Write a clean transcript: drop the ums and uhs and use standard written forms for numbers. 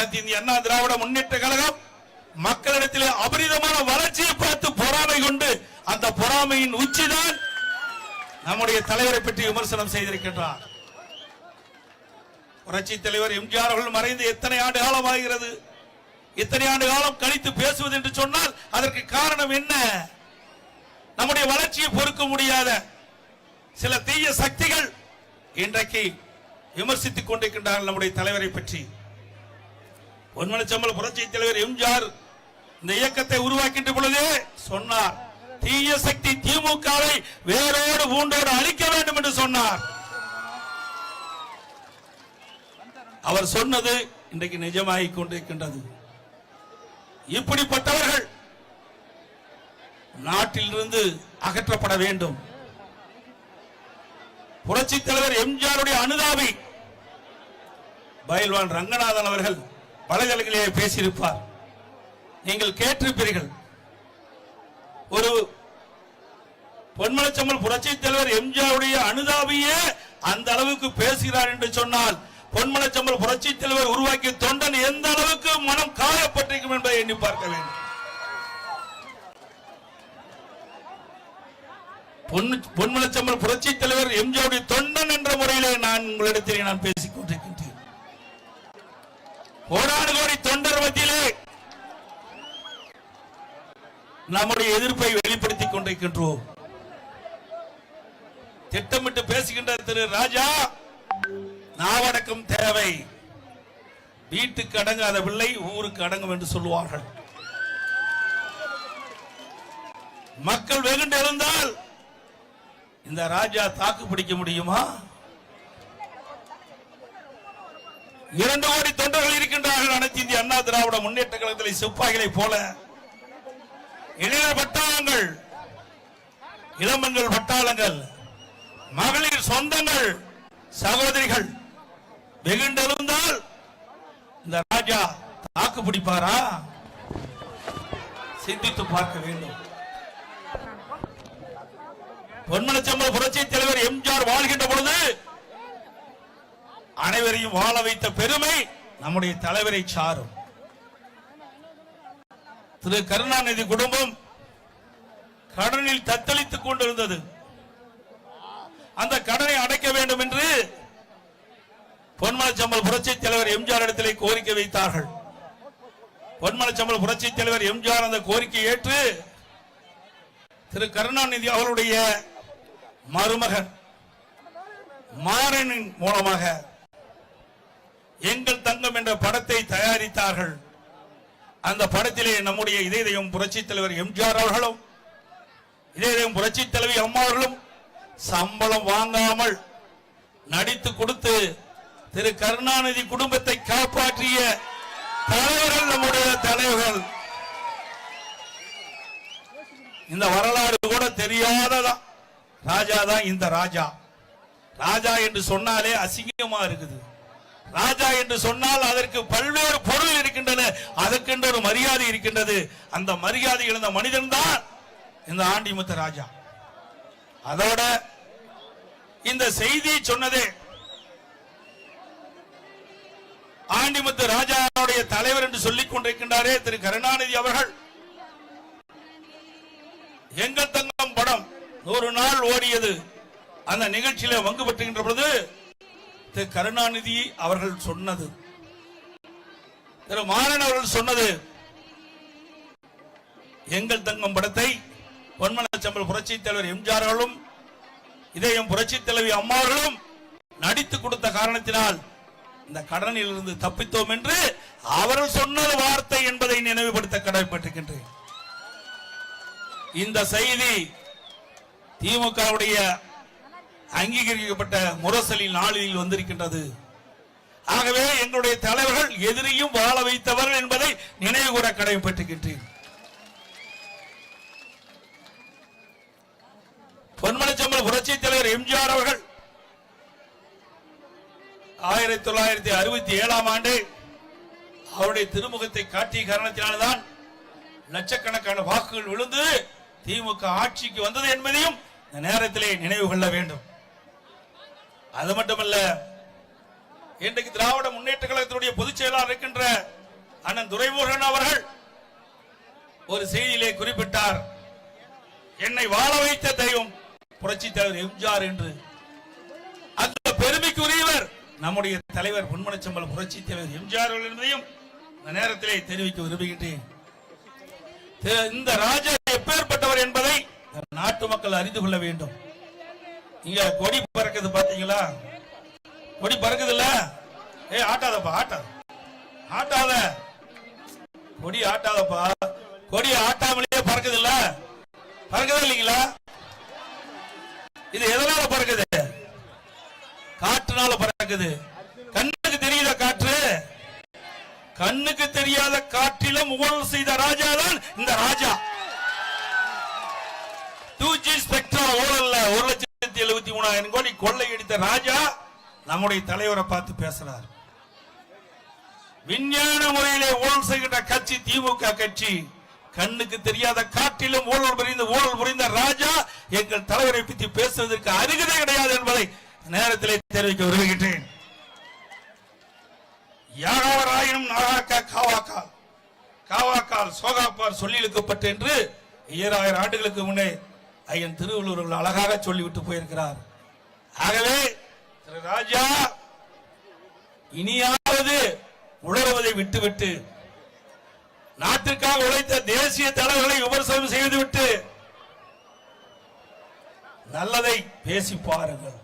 அனைத்து இந்திய அண்ணா திராவிட முன்னேற்ற கழகம் மக்களிடத்திலே அபரிதமான வளர்ச்சியை பார்த்து பொறாமை கொண்டு அந்த பொறாமையின் உச்சிதான் நம்முடைய தலைவரை பற்றி விமர்சனம் செய்திருக்கின்றார். புரட்சி தலைவர் எம்ஜிஆர் அவர்கள் மறைந்து எத்தனை ஆண்டு காலம் ஆகிறது? இத்தனை ஆண்டு காலம் கழித்து பேசுவது என்று சொன்னால் அதற்கு காரணம் என்ன? நம்முடைய வளர்ச்சியை பொறுக்க முடியாத சில தீய சக்திகள் இன்றைக்கு விமர்சித்துக் கொண்டிருக்கின்றார்கள் நம்முடைய தலைவரை பற்றி. பொன்மனச்சம்பல் புரட்சி தலைவர் எம்ஜிஆர் இந்த இயக்கத்தை உருவாக்கின்ற பொழுதே சொன்னார், தீய சக்தி திமுகவை வேரோடு பூண்டோடு அழிக்க வேண்டும் என்று சொன்னார். அவர் சொன்னது இன்றைக்கு நிஜமாகிக் கொண்டிருக்கின்றது. இப்படிப்பட்டவர்கள் நாட்டிலிருந்து அகற்றப்பட வேண்டும். புரட்சி தலைவர் எம்ஜிஆருடைய அனுதாபி பயில்வான் ரங்கநாதன் அவர்கள் வலைதளங்களிலே பேசியிருப்பார், நீங்கள் கேட்டிருப்பீர்கள். ஒரு பொன்மனச்சம்பல் புரட்சி தலைவர் எம்ஜிஆருடைய அனுதாபியே அந்த அளவுக்கு பேசுகிறார் என்று சொன்னால் பொன்மனச்சம்பல் புரட்சி தலைவர் உருவாக்கிய தொண்டன் எந்த அளவுக்கு மனம் காயப்பட்டிருக்கும் என்பதை எண்ணி பார்க்க வேண்டும். பொன்மனச்சம்பல் புரட்சி தலைவர் எம்ஜிஆருடைய தொண்டன் என்ற முறையிலே நான் உங்களிடத்தில் நான் பேசிக் கொண்டிருக்கின்றேன். கோடானு கோடி தொண்டர் மத்தியிலே நம்முடைய எதிர்ப்பை வெளிப்படுத்திக் கொண்டிருக்கின்றோம். திட்டமிட்டு பேசுகின்ற திரு ராஜா, நாவடக்கம் தேவை, வீட்டுக்கு அடங்காத பிள்ளை ஊருக்கு அடங்கும் என்று சொல்லுவார்கள். மக்கள் வெகுண்டு எழுந்தால் இந்த ராஜா தாக்கு பிடிக்க முடியுமா? 2 கோடி தொண்டர்கள் இருக்கின்றார்கள் அனைத்து இந்திய அண்ணா திராவிட முன்னேற்ற கழகத்தில். சிப்பாய்களை போல இளைஞர் பட்டாளங்கள், இளமங்கள் பட்டாளங்கள், மகளிர் சொந்தங்கள், சகோதரிகள் வெகுண்டெழுந்தால் இந்த ராஜா தாக்கு பிடிப்பாரா? சிந்தித்து பார்க்க வேண்டும். பொன்மனச்சம்பல் புரட்சி தலைவர் எம்ஜிஆர் வாழ்கின்ற பொழுது அனைவரையும் வாழ வைத்த பெருமை நம்முடைய தலைவரை சாரும். திரு கருணாநிதி குடும்பம் கடனில் தத்தளித்துக் கொண்டிருந்தது. அந்த கடனை அடைக்க வேண்டும் என்று பொன்மனச்சம்பல் புரட்சி தலைவர் எம்ஜிஆர் இடத்திலே கோரிக்கை வைத்தார்கள். பொன்மனச்சம்பல் புரட்சி தலைவர் எம்ஜிஆர் அந்த கோரிக்கை ஏற்று திரு கருணாநிதி அவருடைய மருமகன் மாறனின் மூலமாக எங்கள் தங்கம் என்ற படத்தை தயாரித்தார்கள். அந்த படத்திலே நம்முடைய இதயம் புரட்சி தலைவர் எம்ஜிஆர் அவர்களும் இதயம் புரட்சி தலைவி அம்மா அவர்களும் சம்பளம் வாங்காமல் நடித்து கொடுத்து திரு கருணாநிதி குடும்பத்தை காப்பாற்றிய தலைவர்கள் நம்முடைய தலைவர்கள். இந்த வரலாறு கூட தெரியாததா ராஜா தான் இந்த ராஜா. ராஜா என்று சொன்னாலே அசிங்கமா இருக்குது. ராஜா என்று சொன்னால் அதற்கு பல்வேறு பொருள் இருக்கின்றன, அதற்கென்று ஒரு மரியாதை இருக்கின்றது. அந்த மரியாதை இழந்த மனிதன் தான் இந்த ஆண்டிமுத்து ராஜா. அதோட இந்த செய்தி சொன்னதே ஆண்டிமுத்து ராஜாவுடைய தலைவர் என்று சொல்லிக் கொண்டிருக்கின்றாரே திரு கருணாநிதி அவர்கள். எங்கள் தங்கம் படம் 100 நாள் ஓடியது. அந்த நிகழ்ச்சியில பங்கு பெற்றுகின்ற பொழுது திரு கருணாநிதி அவர்கள் சொன்னது, திரு மாறன் அவர்கள் சொன்னது, எங்கள் தங்கம் படத்தை பொன்மனச்சம்பல் புரட்சி தலைவர் எம்ஜிஆர் அவர்களும் இதயம் புரட்சி தலைவி அம்மா அவர்களும் நடித்து கொடுத்த காரணத்தினால் இந்த கடனில் இருந்து தப்பித்தோம் என்று அவர்கள் சொன்னது வார்த்தை என்பதை நினைவுபடுத்த கடமைப்பட்டிருக்கின்றேன். இந்த செய்தி திமுகவுடைய அங்கீகரிக்கப்பட்ட முரசொலி நாளில் வந்திருக்கின்றது. ஆகவே எங்களுடைய தலைவர்கள் எதிரியும் வாழ வைத்தவர்கள் என்பதை நினைவு கூற கடமைப்பட்டிருக்கின்றேன். பொன்மனச்சம்பல் புரட்சி தலைவர் எம்ஜிஆர் அவர்கள் 1967ஆம் ஆண்டு அவருடைய திருமுகத்தை காட்டிய காரணத்தினால்தான் லட்சக்கணக்கான வாக்குகள் விழுந்து திமுக ஆட்சிக்கு வந்தது என்பதையும் இந்த நேரத்திலே நினைவு கொள்ள வேண்டும். அது மட்டுமல்ல, இன்றைக்கு திராவிட முன்னேற்ற கழகத்தினுடைய பொதுச் செயலாளர் இருக்கின்ற அண்ணன் துரைமுருகன் அவர்கள் ஒரு செய்தியிலே குறிப்பிட்டார், என்னை வாழ வைத்த தெய்வம் புரட்சி தலைவர் எம்ஜிஆர் என்று. அந்த பெருமைக்குரியவர் நம்முடைய தலைவர் பொன்மனச்செம்மல் புரட்சி தலைவர் எம்ஜிஆர் என்பதையும் இந்த நேரத்திலே தெரிவிக்க விரும்புகின்றேன். இந்த ராஜா எப்பேற்பட்டவர் என்பதை நாட்டு மக்கள் அறிந்து கொள்ள வேண்டும். இங்க கொடி பறக்குது பாத்தீங்களா? கொடி பறக்குது இல்ல? ஆட்டாதப்பா, ஆட்டாத கொடி, ஆட்டாதப்பா. கொடி ஆட்டாமலேயே பறக்குது இல்ல? பறக்குதா இல்லீங்களா? இது எதனால பறக்குது? காற்றுனால பறக்குது. கண்ணுக்கு தெரியாத காற்று, கண்ணுக்கு தெரியாத காற்றிலும் ஊழல் செய்த ராஜா தான் இந்த ராஜா. 2G ஸ்பெக்ட்ரா ஊழல்ல 1,73,000 கோடி கொள்ளையடித்த ராஜா நம்முடைய தலைவரை பார்த்து பேசுறார். விஞ்ஞான முறையிலே ஊழல் செய்கின்ற கட்சி திமுக கட்சி. கண்ணுக்கு தெரியாத காற்றிலும் ஊழல் புரிந்த ராஜா எங்கள் தலைவரை பற்றி பேசுவதற்கு அருகதை கிடையாது என்பதை நேரத்திலே தெரிவிக்க விரும்புகின்றேன். யாராவராயினும் காவாக்கால் சோகாப்பார் சொல்லி இழுக்கப்பட்டு என்று 2000 ஆண்டுகளுக்கு முன்னே ஐயன் திருவள்ளுவர் அழகாக சொல்லிவிட்டு போயிருக்கிறார். ஆகவே திரு ராஜா இனியாவது உணர்வதை விட்டுவிட்டு நாட்டிற்காக உழைத்த தேசிய தலைவர்களை விமர்சனம் செய்துவிட்டு நல்லதை பேசி பாருங்கள்.